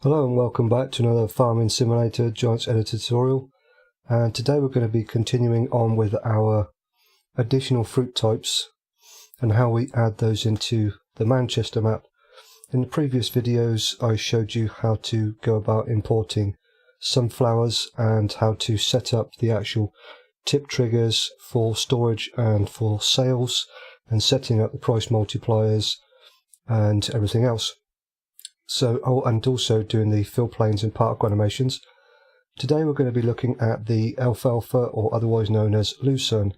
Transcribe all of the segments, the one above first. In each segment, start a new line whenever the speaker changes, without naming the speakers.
Hello and welcome back to another Farming Simulator Giants Editor tutorial, and today we're going to be continuing on with our additional fruit types and how we add those into the Manchester map. In the previous videos I showed you how to go about importing sunflowers and how to set up the actual tip triggers for storage and for sales and setting up the price multipliers and everything else. And also doing the fill planes and particle animations. Today we're going to be looking at the alfalfa, or otherwise known as lucerne.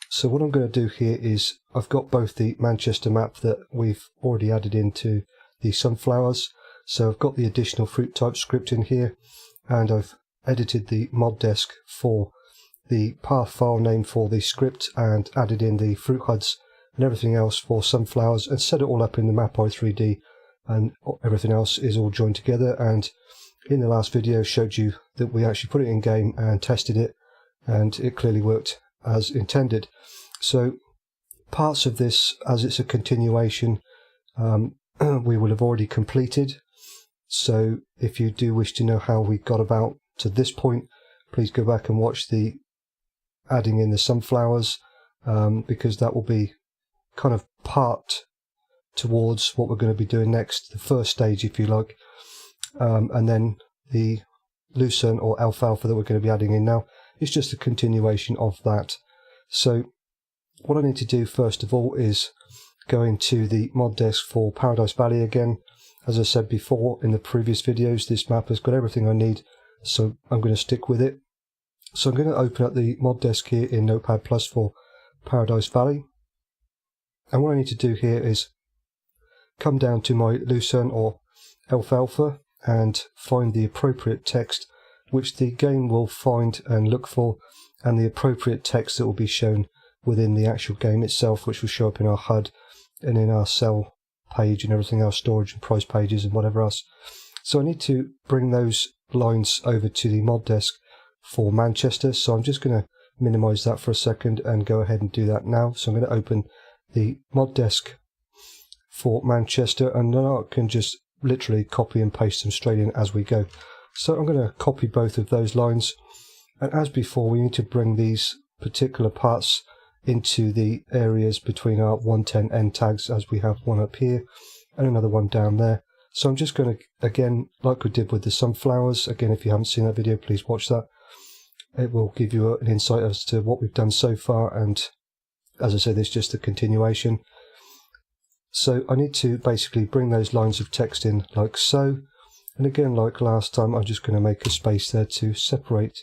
So what I'm going to do here is I've got both the Manchester map that we've already added into the sunflowers. So I've got the additional fruit type script in here, and I've edited the mod desk for the path file name for the script and added in the fruit HUDs and everything else for sunflowers and set it all up in the map i3D. And everything else is all joined together, and in the last video showed you that we actually put it in game and tested it, and it clearly worked as intended. So parts of this, as it's a continuation, we will have already completed. So if you do wish to know how we got about to this point, please go back and watch the adding in the sunflowers, because that will be kind of part towards what we're going to be doing next, the first stage if you like, and then the lucerne or alfalfa that we're going to be adding in now is just a continuation of that. So what I need to do first of all is go into the mod desk for Paradise Valley again. As I said before in the previous videos, this map has got everything I need, so I'm going to stick with it. So I'm going to open up the mod desk here in Notepad+ for Paradise Valley, and what I need to do here is come down to my lucerne or alfalfa and find the appropriate text which the game will find and look for, and the appropriate text that will be shown within the actual game itself, which will show up in our HUD and in our sell page and everything else, storage and price pages and whatever else. So I need to bring those lines over to the mod desk for Manchester, so I'm just going to minimize that for a second and go ahead and do that now. So I'm going to open the mod desk for Manchester, and then I can just literally copy and paste them straight in as we go. So I'm going to copy both of those lines, and as before we need to bring these particular parts into the areas between our 110 end tags, as we have one up here and another one down there. So I'm just going to, again, like we did with the sunflowers, again if you haven't seen that video please watch that. It will give you an insight as to what we've done so far, and as I said, it's just a continuation. So I need to basically bring those lines of text in like so, and again like last time I'm just going to make a space there to separate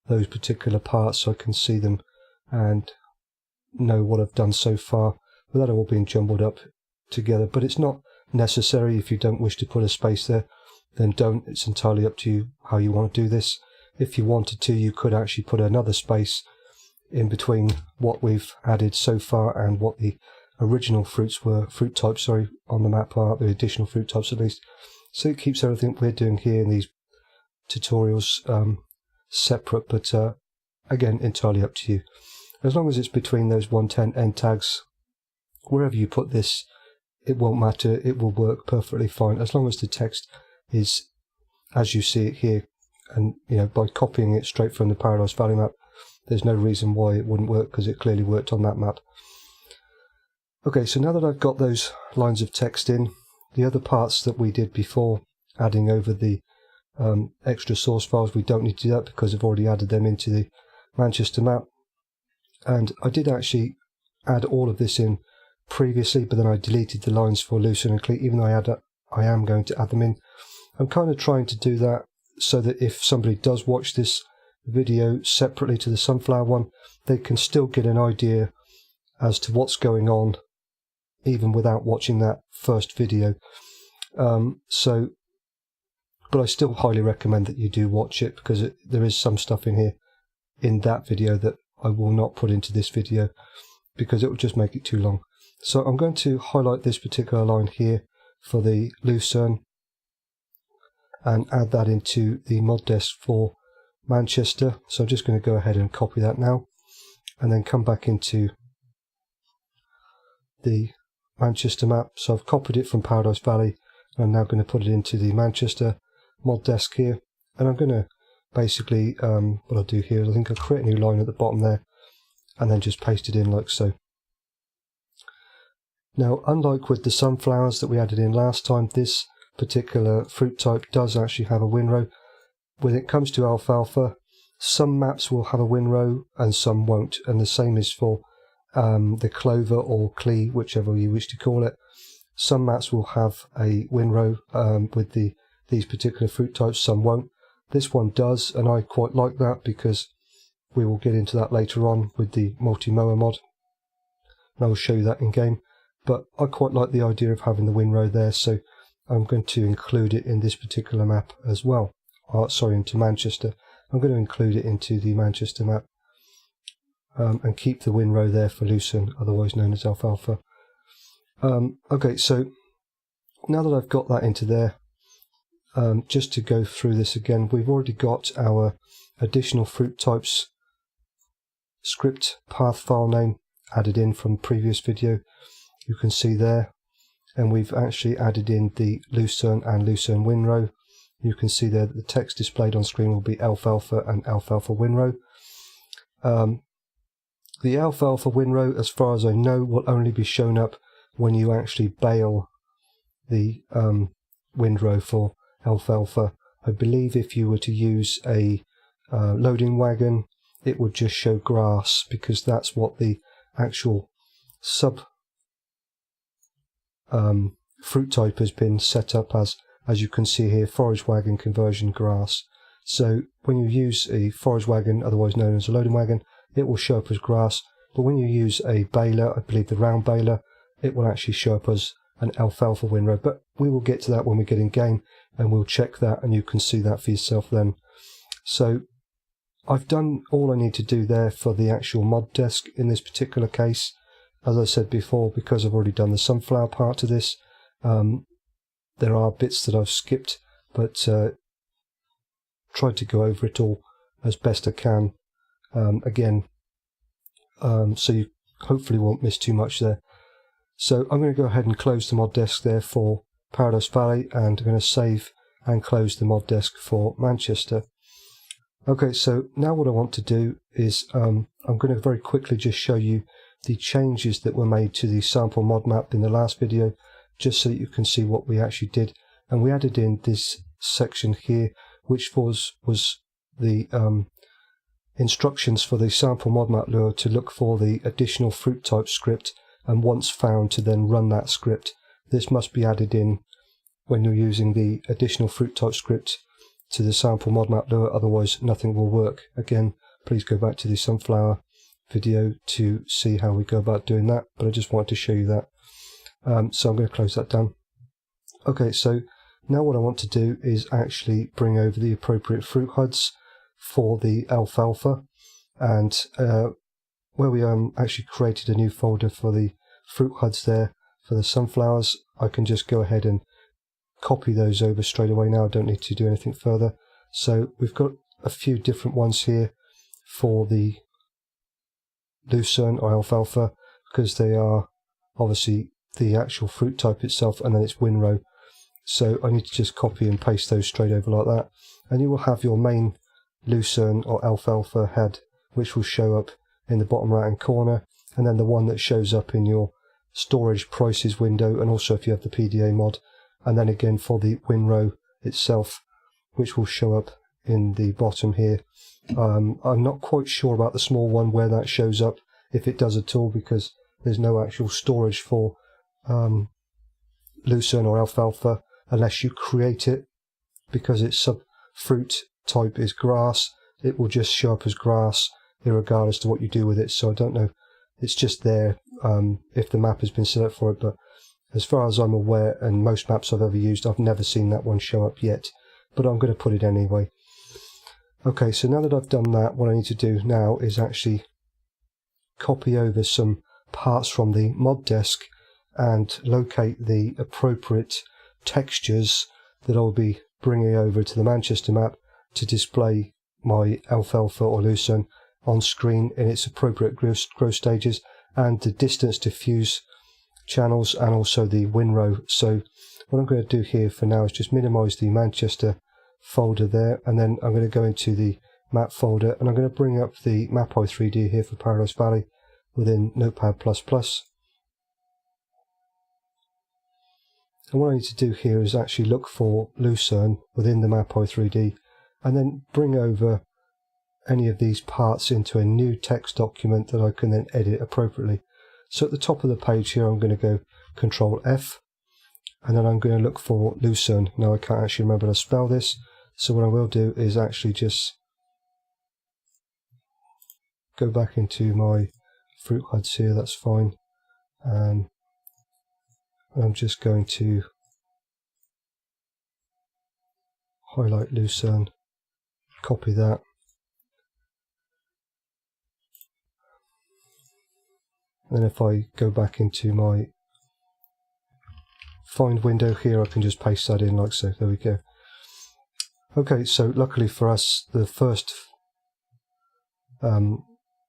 those particular parts so I can see them and know what I've done so far without it all being jumbled up together. But it's not necessary. If you don't wish to put a space there, then don't. It's entirely up to you how you want to do this. If you wanted to, you could actually put another space in between what we've added so far and what the original fruit types on the map are, the additional fruit types at least. So it keeps everything we're doing here in these tutorials separate, but again entirely up to you. As long as it's between those 110 end tags, wherever you put this it won't matter, it will work perfectly fine as long as the text is as you see it here. And by copying it straight from the Paradise Valley map, there's no reason why it wouldn't work, because it clearly worked on that map. Okay, so now that I've got those lines of text in, the other parts that we did before, adding over the extra source files, we don't need to do that because I've already added them into the Manchester map. And I did actually add all of this in previously, but then I deleted the lines for lucerne and cleat, even though I am going to add them in. I'm kind of trying to do that so that if somebody does watch this video separately to the sunflower one, they can still get an idea as to what's going on even without watching that first video. But I still highly recommend that you do watch it, because there is some stuff in here in that video that I will not put into this video because it will just make it too long. So I'm going to highlight this particular line here for the lucerne and add that into the mod desk for Manchester. So I'm just going to go ahead and copy that now, and then come back into the Manchester map. So I've copied it from Paradise Valley, and I'm now going to put it into the Manchester, mod desk here, and I'm going to basically, what I'll do here is I think I'll create a new line at the bottom there and then just paste it in like so. Now, unlike with the sunflowers that we added in last time, this particular fruit type does actually have a windrow. When it comes to alfalfa, some maps will have a windrow and some won't, and the same is for the clover or clee, whichever you wish to call it. Some maps will have a windrow with these particular fruit types, some won't. This one does, and I quite like that because we will get into that later on with the MultiMower mod, and I will show you that in game. But I quite like the idea of having the windrow there, so I'm going to include it in this particular map as well. Sorry, into Manchester. I'm going to include it into the Manchester map and keep the windrow there for lucerne, otherwise known as alfalfa. Okay, so now that I've got that into there, just to go through this again, we've already got our additional fruit types script path file name added in from the previous video. You can see there, and we've actually added in the lucerne and lucerne windrow. You can see there that the text displayed on screen will be alfalfa and alfalfa windrow. The alfalfa windrow, as far as I know, will only be shown up when you actually bale the windrow for alfalfa. I believe if you were to use a loading wagon, it would just show grass, because that's what the actual sub fruit type has been set up as you can see here, forage wagon conversion grass. So when you use a forage wagon, otherwise known as a loading wagon, it will show up as grass, but when you use a baler, I believe the round baler, it will actually show up as an alfalfa windrow. But we will get to that when we get in game, and we'll check that, and you can see that for yourself then. So I've done all I need to do there for the actual mod desk in this particular case. As I said before, because I've already done the sunflower part to this, there are bits that I've skipped, but tried to go over it all as best I can again, so you hopefully won't miss too much there. So I'm going to go ahead and close the mod desk there for Paradise Valley, and I'm going to save and close the mod desk for Manchester. Okay, so now what I want to do is I'm going to very quickly just show you the changes that were made to the sample mod map in the last video, just so that you can see what we actually did. And we added in this section here, which was the instructions for the sample mod map lure to look for the additional fruit type script, and once found to then run that script. This must be added in when you're using the additional fruit type script to the sample mod map lure, otherwise nothing will work. Again, please go back to the sunflower video to see how we go about doing that, but I just wanted to show you that. So I'm going to close that down. Okay, so now what I want to do is actually bring over the appropriate fruit HUDs for the alfalfa, and where we actually created a new folder for the fruit HUDs there for the sunflowers, I can just go ahead and copy those over straight away now. I don't need to do anything further. So we've got a few different ones here for the lucerne or alfalfa, because they are obviously the actual fruit type itself, and then it's windrow. So I need to just copy and paste those straight over like that, and you will have your main lucerne or alfalfa head, which will show up in the bottom right hand corner, and then the one that shows up in your storage prices window, and also if you have the PDA mod, and then again for the windrow itself, which will show up in the bottom here. I'm not quite sure about the small one where that shows up, if it does at all, because there's no actual storage for lucerne or alfalfa unless you create it, because its sub fruit type is grass. It will just show up as grass regardless to what you do with it. So I don't know, it's just there if the map has been set up for it, but as far as I'm aware, and most maps I've ever used, I've never seen that one show up yet, but I'm going to put it anyway. Okay, so now that I've done that, what I need to do now is actually copy over some parts from the mod desk and locate the appropriate textures that I'll be bringing over to the Manchester map to display my alfalfa or lucerne on screen in its appropriate growth stages, and the distance diffuse channels, and also the windrow. So what I'm going to do here for now is just minimize the Manchester folder there, and then I'm going to go into the map folder, and I'm going to bring up the mapI3D here for Paradise Valley within Notepad++. And what I need to do here is actually look for Lucerne within the mapI3D, and then bring over any of these parts into a new text document that I can then edit appropriately. So at the top of the page here, I'm going to go Control F, and then I'm going to look for Lucerne. Now I can't actually remember how to spell this, so what I will do is actually just go back into my fruit HUDs here, that's fine. I'm just going to highlight Lucerne, copy that, and then if I go back into my find window here, I can just paste that in like so. There we go. Okay, so luckily for us, the first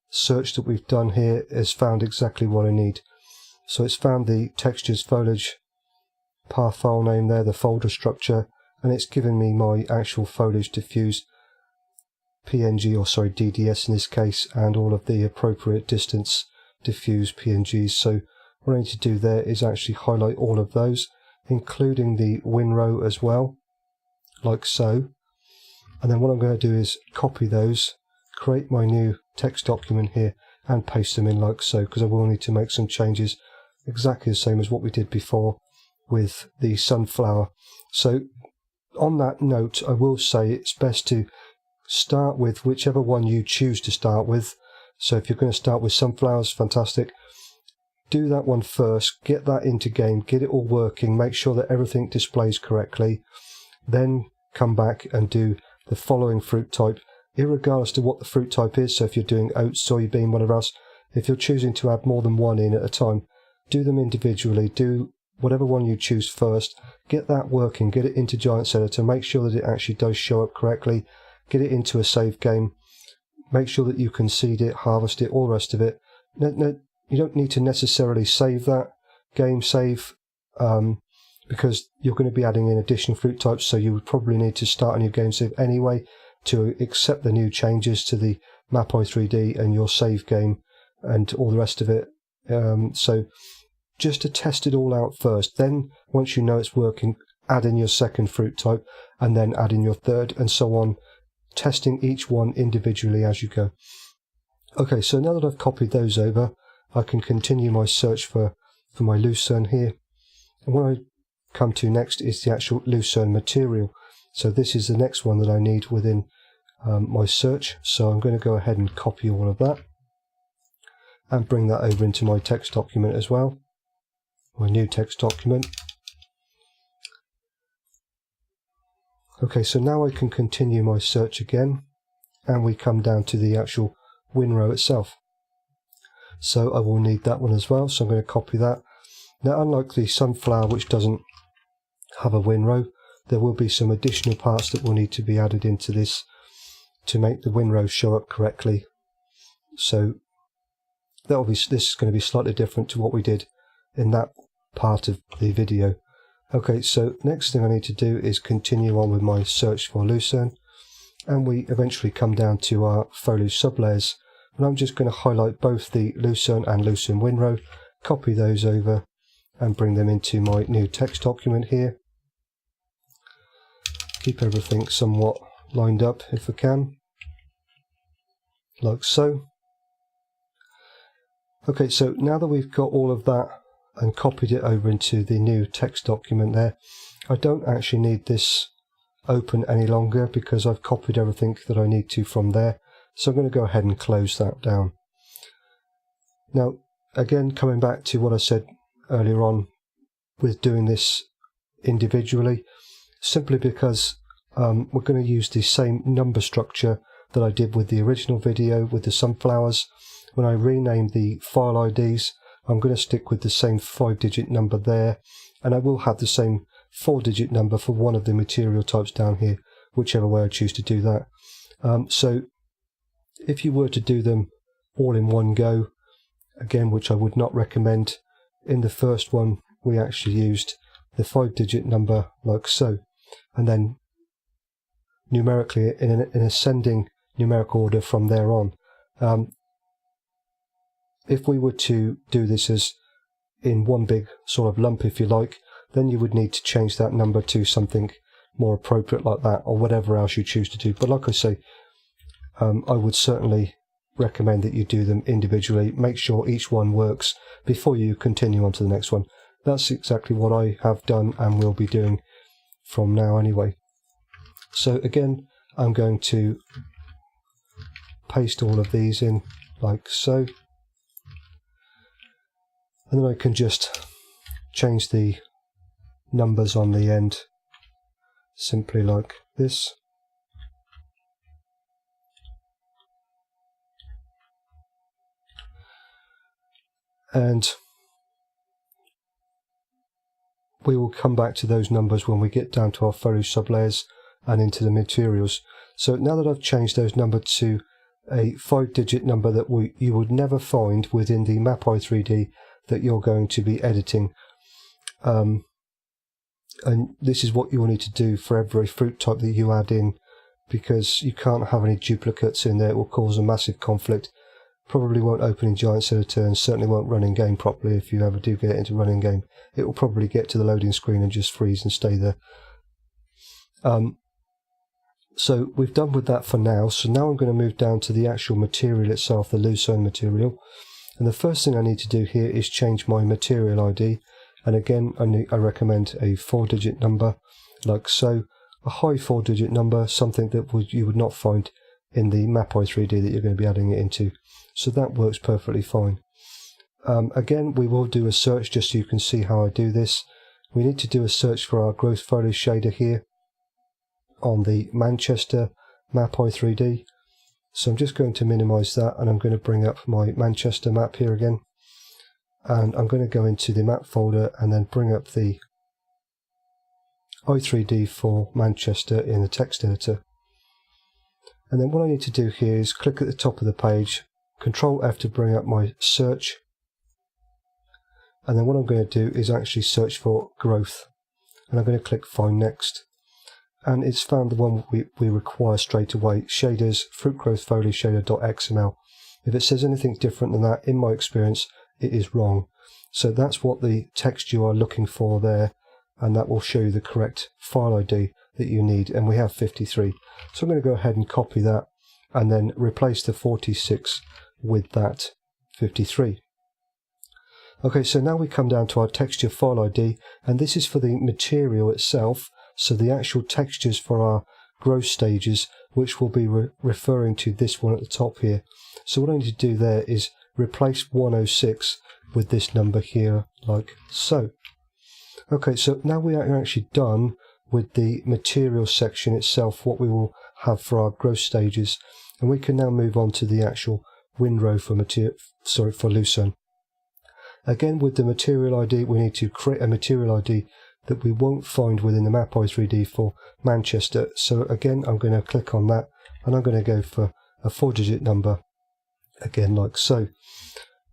search that we've done here has found exactly what I need. So it's found the textures foliage path file name there, the folder structure, and it's given me my actual foliage diffuse PNG, or sorry, DDS in this case, and all of the appropriate distance diffuse PNGs. So what I need to do there is actually highlight all of those, including the windrow as well, like so. And then what I'm going to do is copy those, create my new text document here, and paste them in like so, because I will need to make some changes exactly the same as what we did before with the sunflower. So on that note, I will say it's best to start with whichever one you choose to start with. So if you're going to start with sunflowers, fantastic. Do that one first, get that into game, get it all working, make sure that everything displays correctly. Then come back and do the following fruit type, irregardless to what the fruit type is. So if you're doing oats, soybean, whatever else, if you're choosing to add more than one in at a time, do them individually. Do whatever one you choose first, get that working, get it into Giants Editor, make sure that it actually does show up correctly, get it into a save game, make sure that you can seed it, harvest it, all the rest of it. No, you don't need to necessarily save that game save, because you're going to be adding in additional fruit types, so you would probably need to start a new game save anyway to accept the new changes to the mapI3D and your save game and all the rest of it. So just to test it all out first, then once you know it's working, add in your second fruit type, and then add in your third, and so on, testing each one individually as you go. Okay, so now that I've copied those over, I can continue my search for my Lucerne here. And what I come to next is the actual Lucerne material. So this is the next one that I need within my search. So I'm going to go ahead and copy all of that and bring that over into my text document as well, my new text document. Okay, so now I can continue my search again, and we come down to the actual windrow itself. So I will need that one as well, so I'm going to copy that. Now, unlike the sunflower, which doesn't have a windrow, there will be some additional parts that will need to be added into this to make the windrow show up correctly. So this is going to be slightly different to what we did in that part of the video. Okay, so next thing I need to do is continue on with my search for Lucerne, and we eventually come down to our foliage sublayers, and I'm just going to highlight both the Lucerne and Lucerne windrow, copy those over and bring them into my new text document here. Keep everything somewhat lined up if I can, like so. Okay, so now that we've got all of that and copied it over into the new text document there, I don't actually need this open any longer because I've copied everything that I need to from there. So I'm going to go ahead and close that down. Now, again, coming back to what I said earlier on with doing this individually, simply because we're going to use the same number structure that I did with the original video with the sunflowers. When I rename the file IDs, I'm going to stick with the same 5-digit number there, and I will have the same 4-digit number for one of the material types down here, whichever way I choose to do that. So if you were to do them all in one go, again, which I would not recommend, in the first one we actually used the 5-digit number like so, and then numerically in an ascending numerical order from there on. If we were to do this as in one big sort of lump, if you like, then you would need to change that number to something more appropriate like that, or whatever else you choose to do. But like I say, I would certainly recommend that you do them individually. Make sure each one works before you continue on to the next one. That's exactly what I have done and will be doing from now anyway. So again, I'm going to paste all of these in like so, and then I can just change the numbers on the end simply like this. And we will come back to those numbers when we get down to our foliage sublayers and into the materials. So now that I've changed those numbers to a 5-digit number that you would never find within the Map-i3D that you're going to be editing, and this is what you will need to do for every fruit type that you add in, because you can't have any duplicates in there. It will cause a massive conflict. Probably won't open in Giants Editor, and certainly won't run in game properly. If you ever do get it into running game, it will probably get to the loading screen and just freeze and stay there. So we've done with that for now. So now I'm going to move down to the actual material itself, the lucerne material. And the first thing I need to do here is change my material ID. And again, I recommend a 4-digit number, like so. A high 4-digit number, something that you would not find in the Map-i3D that you're going to be adding it into. So that works perfectly fine. Again, we will do a search just so you can see how I do this. We need to do a search for our growth foliage shader here on the Manchester Map-i3D. So I'm just going to minimize that, and I'm going to bring up my Manchester map here again. And I'm going to go into the map folder and then bring up the i3D for Manchester in the text editor. And then what I need to do here is click at the top of the page, Control F to bring up my search. And then what I'm going to do is actually search for growth. And I'm going to click Find Next. And it's found the one we require straight away, shaders, fruit growth foliage shader.xml. If it says anything different than that, in my experience, it is wrong. So that's what the text you are looking for there, and that will show you the correct file ID that you need, and we have 53. So I'm going to go ahead and copy that and then replace the 46 with that 53. Okay, so now we come down to our texture file ID, and this is for the material itself, so the actual textures for our growth stages, which will be referring to this one at the top here. So what I need to do there is replace 106 with this number here, like so. Okay, so now we are actually done with the material section itself, what we will have for our growth stages, and we can now move on to the actual windrow for lucerne. Again, with the material ID, we need to create a material ID that we won't find within the Map-i3D for Manchester. So again, I'm going to click on that, and I'm going to go for a 4-digit number, again like so.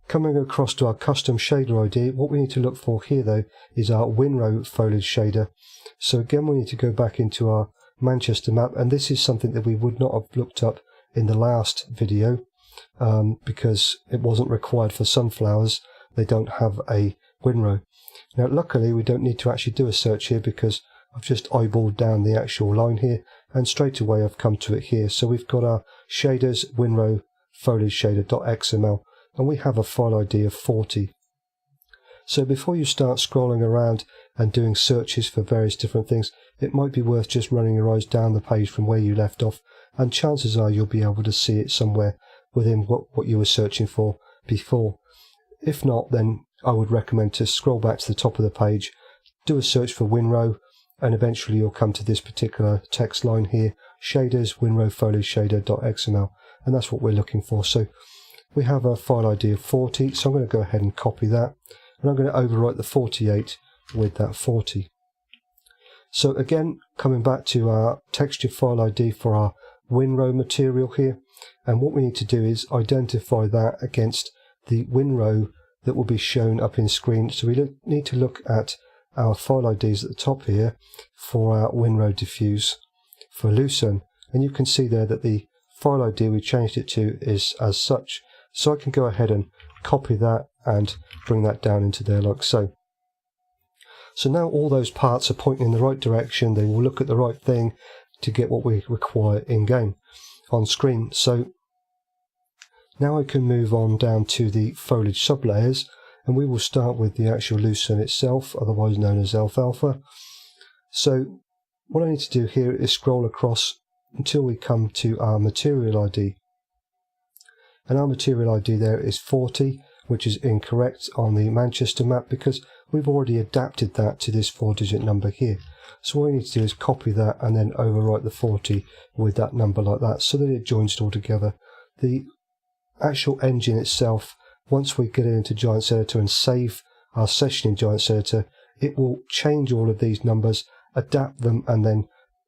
Coming across to our custom shader ID, what we need to look for here though is our windrow foliage shader. So again, we need to go back into our Manchester map, and this is something that we would not have looked up in the last video because it wasn't required for sunflowers. They don't have a windrow. Now luckily we don't need to actually do a search here, because I've just eyeballed down the actual line here, and straight away I've come to it here. So we've got our shaders, windrow foliage shader.xml, and we have a file ID of 40. So before you start scrolling around and doing searches for various different things, it might be worth just running your eyes down the page from where you left off, and chances are you'll be able to see it somewhere within what you were searching for before. If not, then I would recommend to scroll back to the top of the page, do a search for windrow, and eventually you'll come to this particular text line here, shaders, windrow foliage shader.xml, and that's what we're looking for. So we have a file ID of 40, so I'm going to go ahead and copy that, and I'm going to overwrite the 48 with that 40. So again, coming back to our texture file ID for our windrow material here, and what we need to do is identify that against the windrow that will be shown up in screen. So we need to look at our file IDs at the top here for our windrow diffuse for Lucerne, and you can see there that the file ID we changed it to is as such. So I can go ahead and copy that and bring that down into there like so. So now all those parts are pointing in the right direction. They will look at the right thing to get what we require in game on screen. So now I can move on down to the foliage sublayers, and we will start with the actual lucerne itself, otherwise known as alfalfa. So what I need to do here is scroll across until we come to our material ID. And our material ID there is 40, which is incorrect on the Manchester map because we've already adapted that to this 4-digit number here. So what we need to do is copy that and then overwrite the 40 with that number like that so that it joins it all together. The actual engine itself, once we get it into Giants Editor and save our session in Giants Editor, it will change all of these numbers, adapt them, and then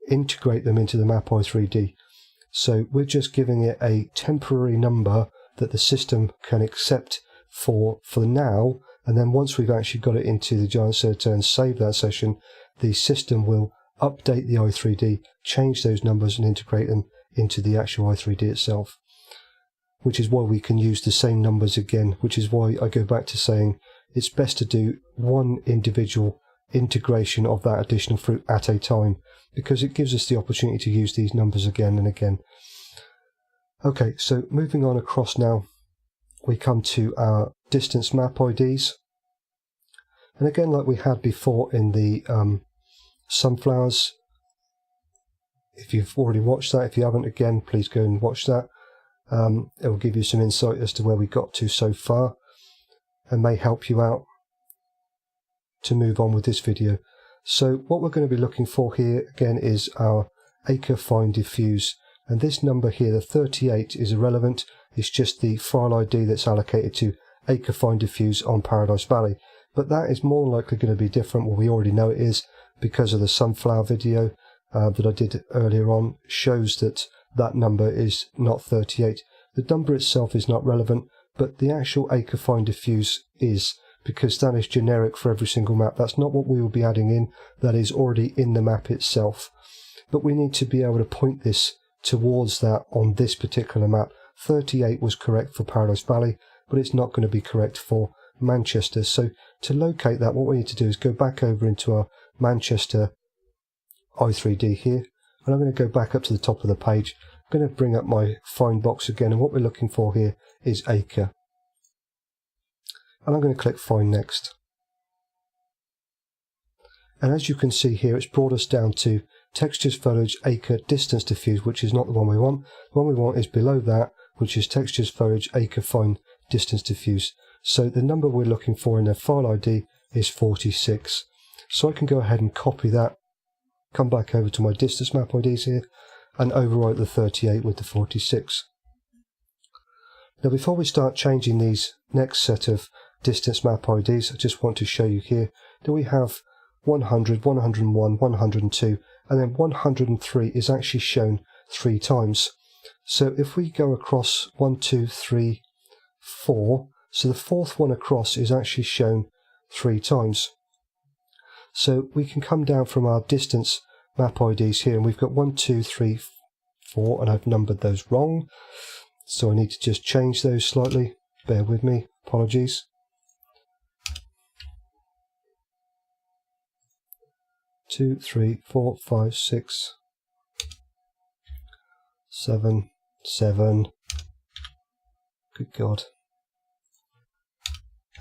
integrate them into the map i3D. So we're just giving it a temporary number that the system can accept for now, and then once we've actually got it into the Giants Editor and save that session, the system will update the i3D, change those numbers and integrate them into the actual i3D itself. Which is why we can use the same numbers again, which is why I go back to saying it's best to do one individual integration of that additional fruit at a time, because it gives us the opportunity to use these numbers again and again. Okay, so moving on across now, we come to our distance map IDs. And again, like we had before in the sunflowers, if you've already watched that, if you haven't, again, please go and watch that. It will give you some insight as to where we got to so far and may help you out to move on with this video. So what we're going to be looking for here again is our acre find diffuse, and this number here, the 38, is irrelevant. It's just the file ID that's allocated to acre find diffuse on Paradise Valley, but that is more likely going to be different. Well, we already know it is because of the sunflower video that I did earlier on shows that that number is not 38. The number itself is not relevant, but the actual acre find diffuse is, because that is generic for every single map. That's not what we will be adding in, that is already in the map itself. But we need to be able to point this towards that on this particular map. 38 was correct for Paradise Valley, but it's not going to be correct for Manchester. So to locate that, what we need to do is go back over into our Manchester i3D here. And I'm going to go back up to the top of the page. I'm going to bring up my find box again, and what we're looking for here is acre. And I'm going to click find next. And as you can see here, it's brought us down to textures, foliage, acre, distance diffuse, which is not the one we want. The one we want is below that, which is textures, foliage, acre, find, distance diffuse. So the number we're looking for in the file ID is 46. So I can go ahead and copy that, come back over to my distance map IDs here, and overwrite the 38 with the 46. Now before we start changing these next set of distance map IDs, I just want to show you here that we have 100, 101, 102, and then 103 is actually shown 3 times. So if we go across 1, 2, 3, 4, so the 4th one across is actually shown 3 times. So we can come down from our distance map IDs here, and we've got 1, 2, 3, 4, and I've numbered those wrong, so I need to just change those slightly. Bear with me, apologies. Two, 3, 4, 5, 6, 7, 7. Good God.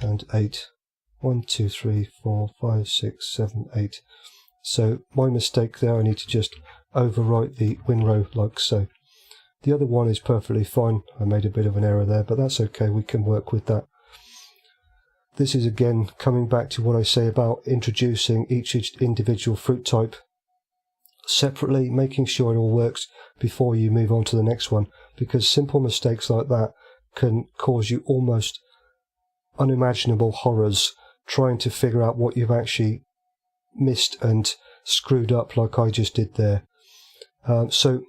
And 8. 1, 2, 3, 4, 5, 6, 7, 8. So my mistake there, I need to just overwrite the win row like so. The other one is perfectly fine. I made a bit of an error there, but that's okay, we can work with that. This is again coming back to what I say about introducing each individual fruit type separately, making sure it all works before you move on to the next one, because simple mistakes like that can cause you almost unimaginable horrors trying to figure out what you've actually missed and screwed up like I just did there. So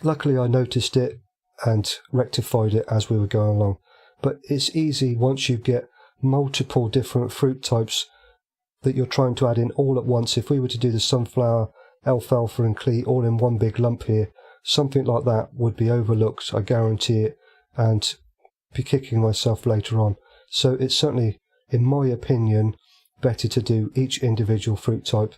luckily I noticed it and rectified it as we were going along, but it's easy once you get multiple different fruit types that you're trying to add in all at once. If we were to do the sunflower alfalfa and clee all in one big lump here, something like that would be overlooked, I guarantee it, and be kicking myself later on. So it's certainly, in my opinion, better to do each individual fruit type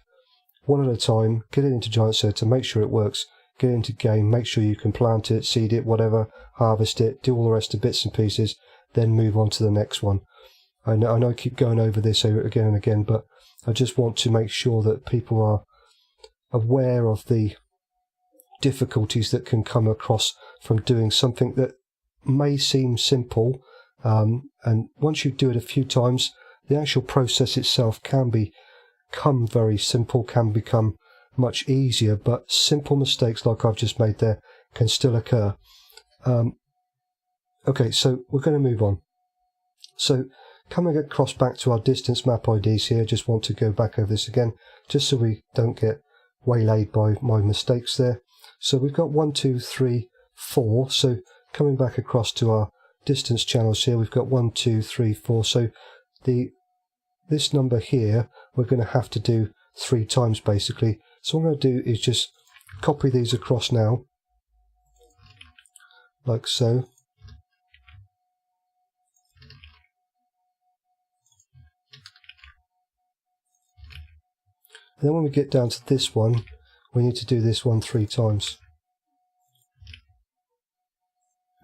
one at a time, get it into Giant Editor, make sure it works, get it into game, make sure you can plant it, seed it, whatever, harvest it, do all the rest of bits and pieces, then move on to the next one. I know I keep going over this again and again, but I just want to make sure that people are aware of the difficulties that can come across from doing something that may seem simple, and once you do it a few times, the actual process itself can become very simple, can become much easier, but simple mistakes like I've just made there can still occur. Okay, so we're going to move on. So coming across back to our distance map IDs here, just want to go back over this again, just so we don't get waylaid by my mistakes there. So we've got 1, 2, 3, 4. So coming back across to our distance channels here, we've got 1, 2, 3, 4. So this number here, we're going to have to do 3 times basically. So what I'm going to do is just copy these across now, like so. And then when we get down to this one, we need to do this one 3 times.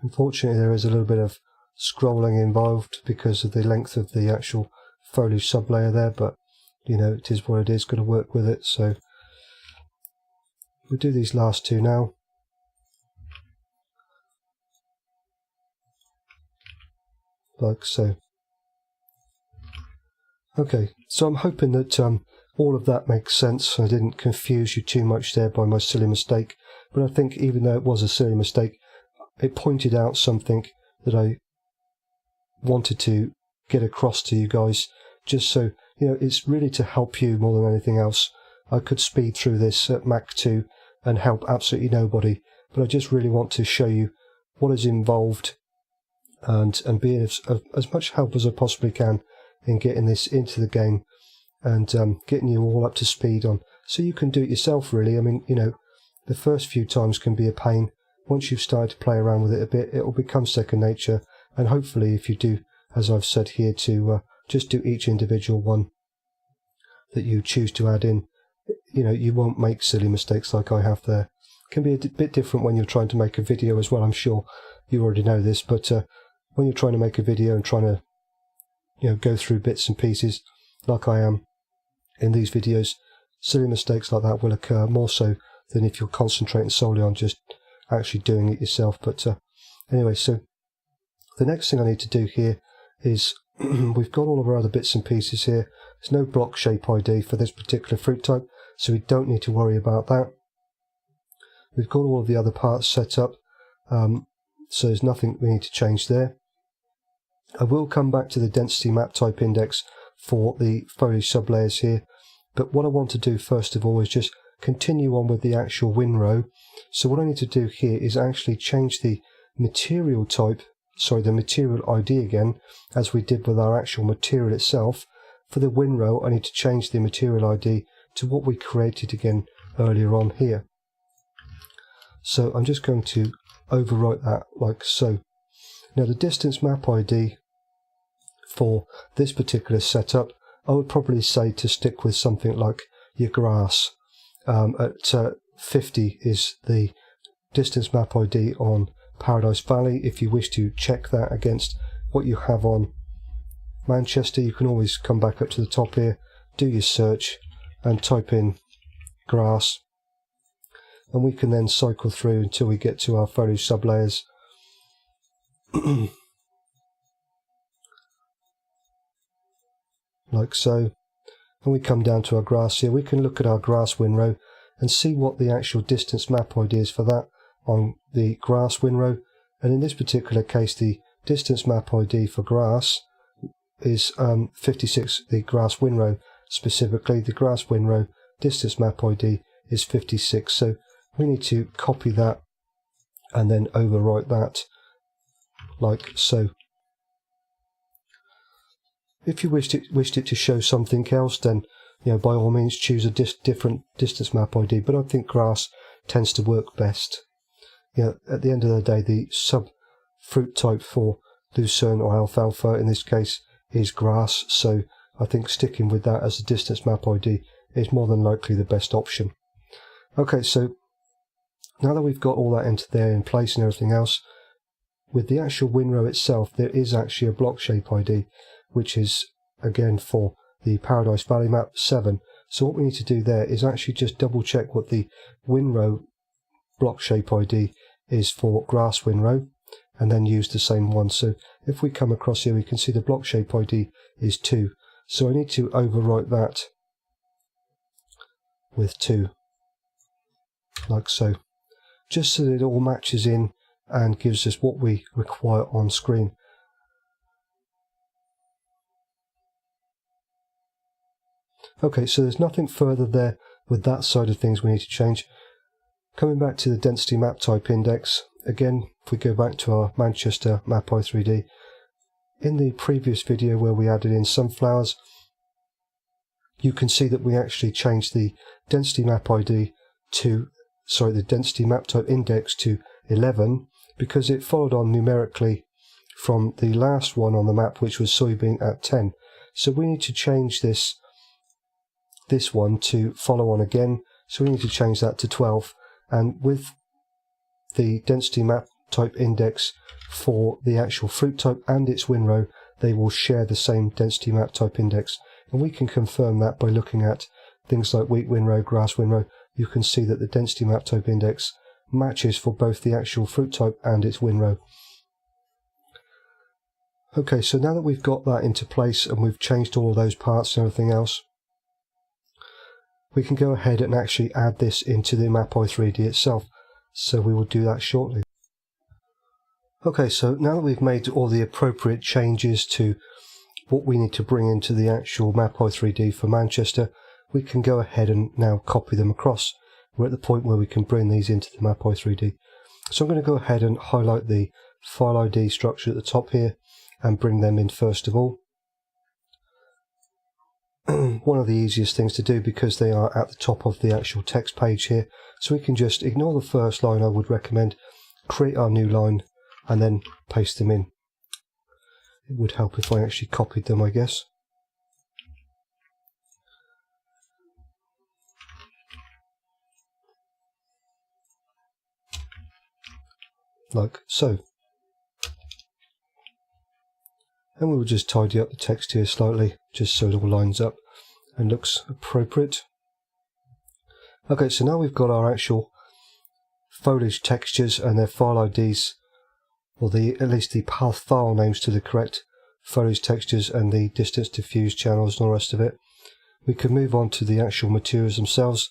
Unfortunately, there is a little bit of scrolling involved because of the length of the actual foliage sublayer there, but you know, it is what it is, got to work with it. So we'll do these last 2 now. Like so. Okay, so I'm hoping that all of that makes sense. I didn't confuse you too much there by my silly mistake, but I think even though it was a silly mistake, it pointed out something that I wanted to get across to you guys, just so, you know, it's really to help you more than anything else. I could speed through this at Mach 2 and help absolutely nobody, but I just really want to show you what is involved and be as much help as I possibly can in getting this into the game and getting you all up to speed on, so you can do it yourself really. I mean, you know, the first few times can be a pain. Once you've started to play around with it a bit, it will become second nature, and hopefully if you do, as I've said here, to just do each individual one that you choose to add in, you know, you won't make silly mistakes like I have there. It can be a bit different when you're trying to make a video as well. I'm sure you already know this, but when you're trying to make a video and trying to, you know, go through bits and pieces like I am in these videos, silly mistakes like that will occur more so than if you're concentrating solely on just actually doing it yourself. But anyway, so the next thing I need to do here is we've got all of our other bits and pieces here. There's no block shape ID for this particular fruit type, so we don't need to worry about that. We've got all of the other parts set up, so there's nothing we need to change there. I will come back to the density map type index for the foliage sublayers here, but what I want to do first of all is just continue on with the actual windrow. So what I need to do here is actually change the material type, sorry, the material ID again, as we did with our actual material itself. For the windrow, I need to change the material ID to what we created again earlier on here. So I'm just going to overwrite that like so. Now the distance map ID for this particular setup, I would probably say to stick with something like your grass. At 50 is the distance map ID on Paradise Valley. If you wish to check that against what you have on Manchester, you can always come back up to the top here, do your search and type in grass, and we can then cycle through until we get to our foliage sublayers. Like so. When we come down to our grass here, we can look at our grass windrow and see what the actual distance map ID is for that on the grass windrow. And in this particular case, the distance map ID for grass is 56, the grass windrow specifically. The grass windrow distance map ID is 56. So we need to copy that and then overwrite that like so. If you wished it to show something else, then by all means choose a different distance map ID, but I think grass tends to work best. At the end of the day, the sub fruit type for lucerne or alfalfa in this case is grass, so I think sticking with that as a distance map ID is more than likely the best option. Okay, so now that we've got all that into there in place and everything else, with the actual windrow itself, there is actually a block shape ID, which is again for the Paradise Valley map 7. So what we need to do there is actually just double check what the windrow block shape ID is for grass windrow, and then use the same one. So if we come across here, we can see the block shape ID is 2. So I need to overwrite that with 2, like so, just so that it all matches in and gives us what we require on screen. Okay, so there's nothing further there with that side of things we need to change. Coming back to the density map type index, again, if we go back to our Manchester map i3D, in the previous video where we added in sunflowers, you can see that we actually changed the density map ID to, the density map type index to 11, because it followed on numerically from the last one on the map, which was soybean at 10. So we need to change this one to follow on again, so we need to change that to 12. And with the density map type index for the actual fruit type and its windrow, they will share the same density map type index. And we can confirm that by looking at things like wheat windrow, grass windrow. You can see that the density map type index matches for both the actual fruit type and its windrow. Okay, so now that we've got that into place and we've changed all of those parts and everything else, we can go ahead and actually add this into the map i3D itself. So we will do that shortly. Okay, so now that we've made all the appropriate changes to what we need to bring into the actual map i3D for Manchester, we can go ahead and now copy them across. We're at the point where we can bring these into the map i3D. So I'm going to go ahead and highlight the file ID structure at the top here and bring them in first of all. One of the easiest things to do because they are at the top of the actual text page here. So we can just ignore the first line, I would recommend, create our new line and then paste them in. It would help if I actually copied them, I guess. Like so. And we will just tidy up the text here slightly, just so it all lines up and looks appropriate. Okay, so now we've got our actual foliage textures and their file IDs, or at least the path file names to the correct foliage textures and the distance diffuse channels and all the rest of it. We can move on to the actual materials themselves,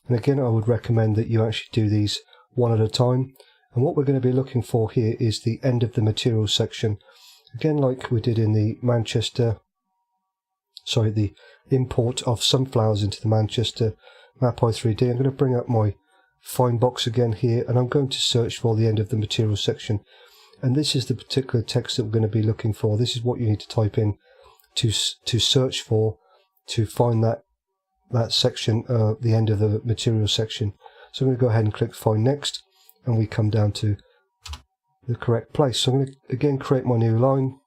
and again I would recommend that you actually do these one at a time. And what we're going to be looking for here is the end of the materials section. Again, like we did in the the import of sunflowers into the Manchester map i3D, I'm going to bring up my find box again here, and I'm going to search for the end of the materials section. And this is the particular text that we're going to be looking for. This is what you need to type in to search for, to find that section, the end of the materials section. So I'm going to go ahead and click Find Next, and we come down to the correct place. So I'm going to again create my new line.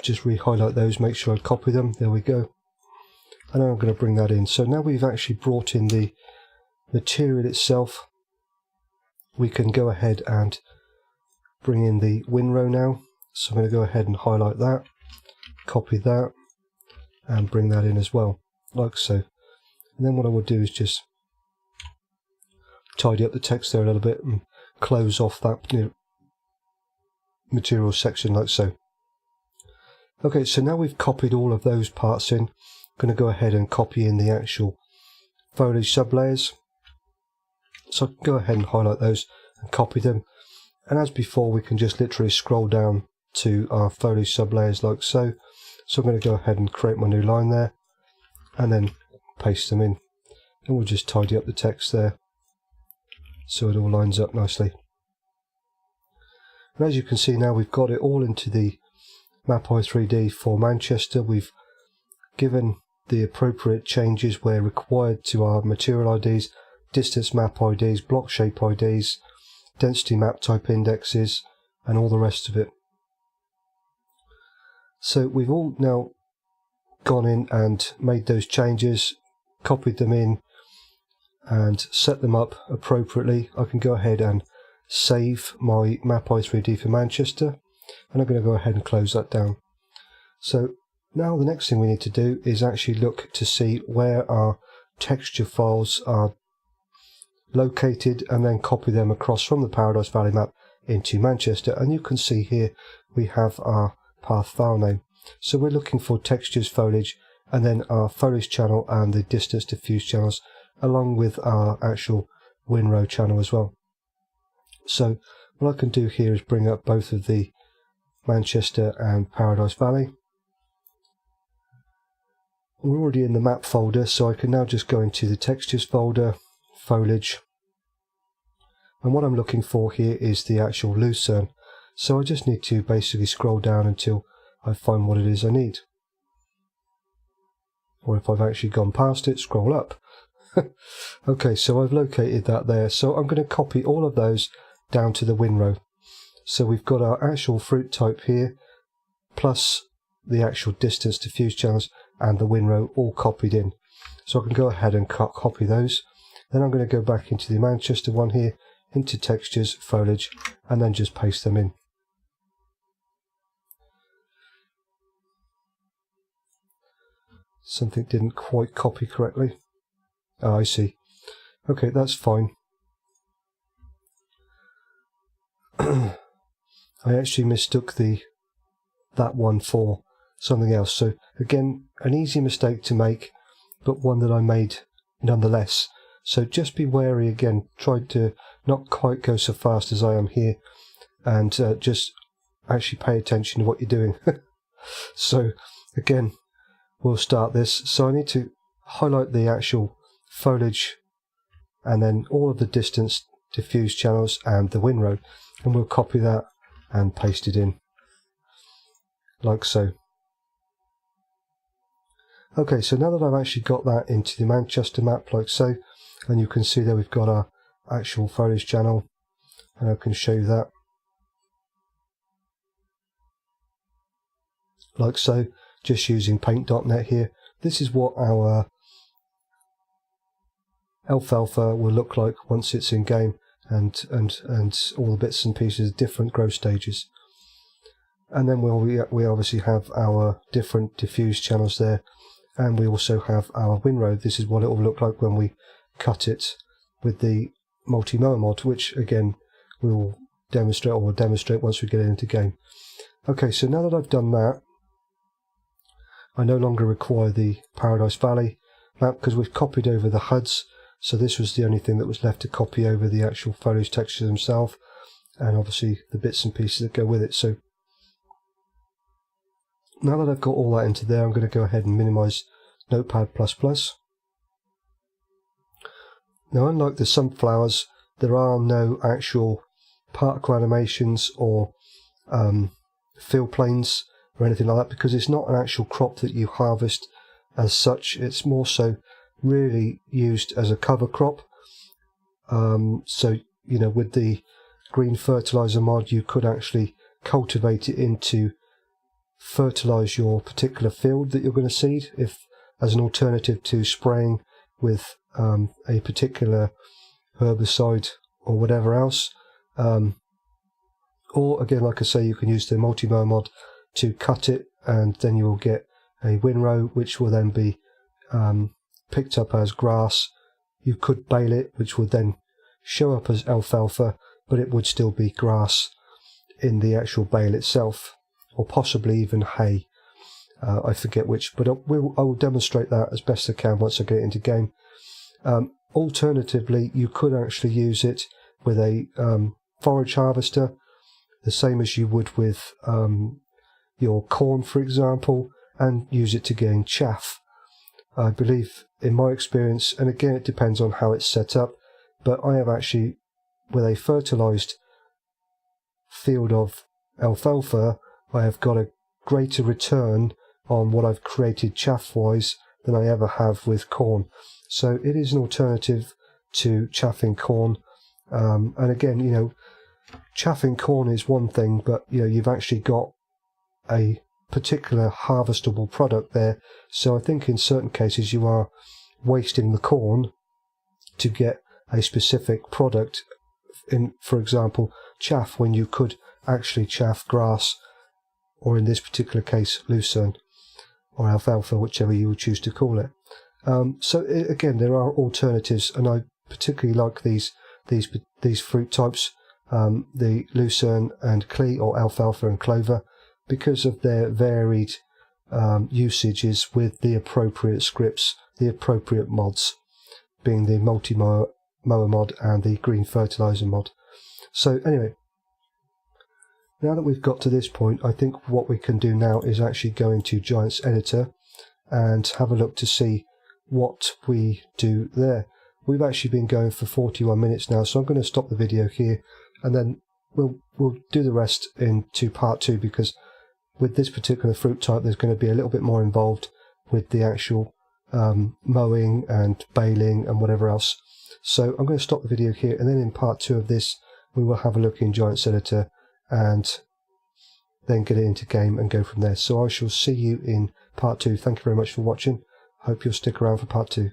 Just re-highlight those, make sure I copy them. There we go. And now I'm going to bring that in. So now we've actually brought in the material itself. We can go ahead and bring in the windrow now. So I'm going to go ahead and highlight that, copy that, and bring that in as well, like so. And then what I would do is just tidy up the text there a little bit and close off that material section like so. Okay, so now we've copied all of those parts in. I'm going to go ahead and copy in the actual foliage sublayers. So I can go ahead and highlight those and copy them. And as before, we can just literally scroll down to our foliage sublayers like so. So I'm going to go ahead and create my new line there and then paste them in. And we'll just tidy up the text there so it all lines up nicely. And as you can see now, we've got it all into the map i3D for Manchester. We've given the appropriate changes where required to our material IDs, distance map IDs, block shape IDs, density map type indexes, and all the rest of it. So we've all now gone in and made those changes, copied them in and set them up appropriately. I can go ahead and save my map i3D for Manchester, and I'm going to go ahead and close that down. So now the next thing we need to do is actually look to see where our texture files are located and then copy them across from the Paradise Valley map into Manchester. And you can see here we have our path file name. So we're looking for textures, foliage, and then our foliage channel and the distance diffuse channels, along with our actual windrow channel as well. So what I can do here is bring up both of the Manchester and Paradise Valley. We're already in the map folder, so I can now just go into the textures folder, foliage, and what I'm looking for here is the actual lucerne. So I just need to basically scroll down until I find what it is I need. Or if I've actually gone past it, scroll up. Okay, so I've located that there. So I'm going to copy all of those down to the windrow. So we've got our actual fruit type here, plus the actual distance diffuse channels and the windrow all copied in. So I can go ahead and copy those. Then I'm going to go back into the Manchester one here, into textures, foliage, and then just paste them in. Something didn't quite copy correctly. Oh, I see. Okay, that's fine. I actually mistook that one for something else. So again, an easy mistake to make, but one that I made nonetheless. So just be wary again. Try to not quite go so fast as I am here, and just actually pay attention to what you're doing. So again, we'll start this. So I need to highlight the actual foliage and then all of the distance diffuse channels and the windrow, and we'll copy that and paste it in like so. Okay, so now that I've actually got that into the Manchester map like so, and you can see there we've got our actual foliage channel, and I can show you that like so, just using paint.net here. This is what our Alfalfa will look like once it's in game, and all the bits and pieces, different growth stages. And then we obviously have our different diffuse channels there, and we also have our windrow. This is what it will look like when we cut it with the MultiMowing mod, which again we'll demonstrate, or we'll demonstrate once we get it into game. Okay, so now that I've done that, I no longer require the Paradise Valley map because we've copied over the HUDs. So this was the only thing that was left to copy over, the actual foliage textures themselves, and obviously the bits and pieces that go with it. So now that I've got all that into there, I'm going to go ahead and minimize Notepad++. Now, unlike the sunflowers, there are no actual particle animations or fill planes or anything like that, because it's not an actual crop that you harvest as such. It's more so really used as a cover crop. So, you know, with the green fertilizer mod, you could actually cultivate it into fertilize your particular field that you're going to seed, if as an alternative to spraying with a particular herbicide or whatever else. Or again, like I say, you can use the MultiMowing mod to cut it, and then you'll get a windrow which will then be picked up as grass. You could bale it, which would then show up as alfalfa, but it would still be grass in the actual bale itself, or possibly even hay. I forget which, but I will demonstrate that as best I can once I get it into game. Alternatively, you could actually use it with a forage harvester, the same as you would with your corn, for example, and use it to gain chaff. I believe, in my experience, and again it depends on how it's set up, but I have actually, with a fertilized field of alfalfa, I have got a greater return on what I've created chaff-wise than I ever have with corn. So it is an alternative to chaffing corn. And again, you know, chaffing corn is one thing, but you know, you've actually got a particular harvestable product there. So I think in certain cases you are wasting the corn to get a specific product, in, for example, chaff, when you could actually chaff grass, or in this particular case lucerne or alfalfa, whichever you would choose to call it. So again, there are alternatives, and I particularly like these fruit types, the lucerne and clee, or alfalfa and clover, because of their varied usages with the appropriate scripts, the appropriate mods, being the MultiMower mod and the green fertilizer mod. So anyway, now that we've got to this point, I think what we can do now is actually go into Giants Editor and have a look to see what we do there. We've actually been going for 41 minutes now, so I'm going to stop the video here, and then we'll do the rest into part 2, because with this particular fruit type there's going to be a little bit more involved with the actual mowing and baling and whatever else. So I'm going to stop the video here, and then in part 2 of this we will have a look in Giants Editor and then get it into game and go from there. So I shall see you in part 2. Thank you very much for watching. Hope you'll stick around for part 2.